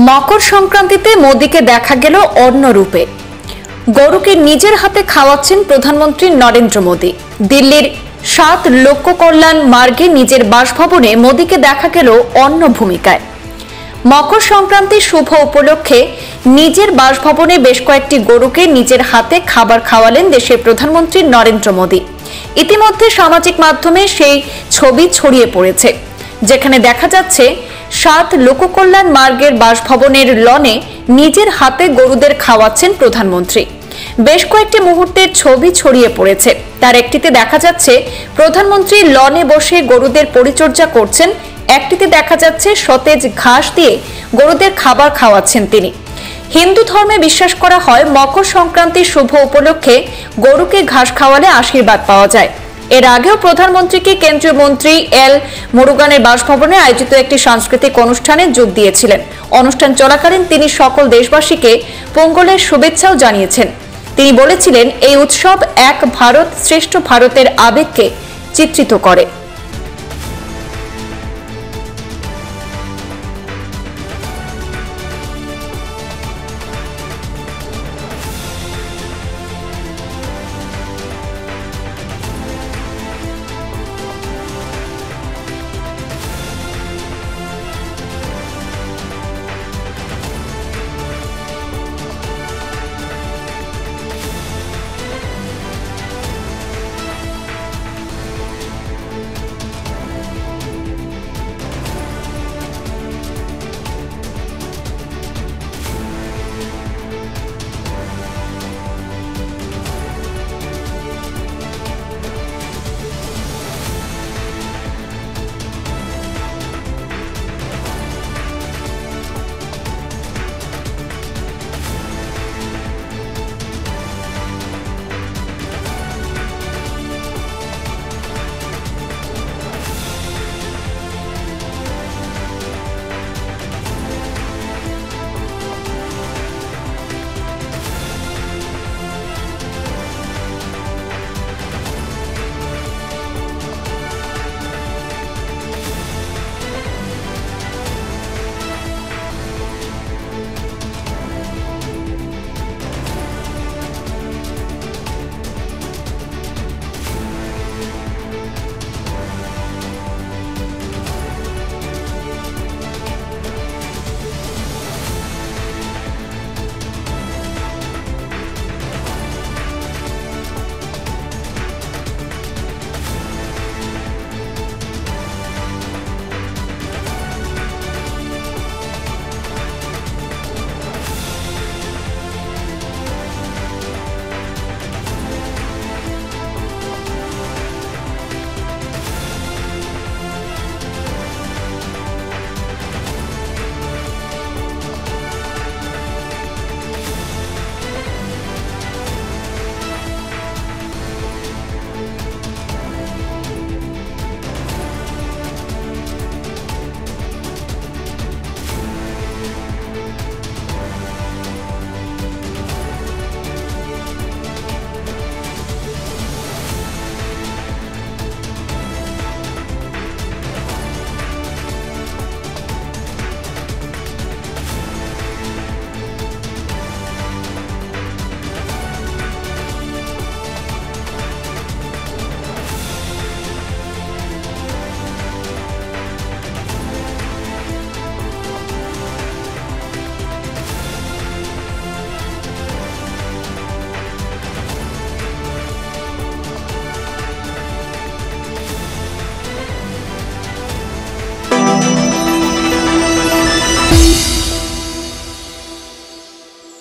মকর সংক্রান্তিতে মোদীকে দেখা গেল অন্য রূপে। গরুকে নিজের হাতে খাওয়াচ্ছেন প্রধানমন্ত্রী নরেন্দ্র মোদী। দিল্লির 7 লোক কল্যাণ মার্গে নিজের বাসভবনে মোদীকে দেখা গেল অন্য ভূমিকায়। মকর সংক্রান্তির শুভ উপলক্ষে নিজের বাসভবনে বেশ কয়েকটি গরুকে নিজের হাতে খাবার খাওয়ালেন দেশের প্রধানমন্ত্রী নরেন্দ্র মোদী। ইতিমধ্যে সামাজিক মাধ্যমে সেই ছবি ছড়িয়ে পড়েছে, যেখানে দেখা যাচ্ছে 7 লোককল্যাণ মার্গের বাসভবনের লনে নিজের হাতে গরুদের খাওয়াচ্ছেন প্রধানমন্ত্রী। বেশ কয়েকটি মুহূর্তের ছবি ছড়িয়ে পড়েছে। তার একটিতে দেখা যাচ্ছে প্রধানমন্ত্রী লনে বসে গরুদের পরিচর্যা করছেন, একটিতে দেখা যাচ্ছে সতেজ ঘাস দিয়ে গরুদের খাবার খাওয়াচ্ছেন তিনি। হিন্দু ধর্মে বিশ্বাস করা হয় মকর সংক্রান্তির শুভ উপলক্ষে গরুকে ঘাস খাওয়ালে আশীর্বাদ পাওয়া যায়। এর আগেও প্রধানমন্ত্রীকে কেন্দ্রীয় মন্ত্রী এল মুরুগানের বাসভবনে আয়োজিত একটি সাংস্কৃতিক অনুষ্ঠানে যোগ দিয়েছিলেন। অনুষ্ঠান চলাকালীন তিনি সকল দেশবাসীকে পোঙ্গলের শুভেচ্ছাও জানিয়েছেন। তিনি বলেছিলেন, এই উৎসব এক ভারত শ্রেষ্ঠ ভারতের আবেগকে চিত্রিত করে।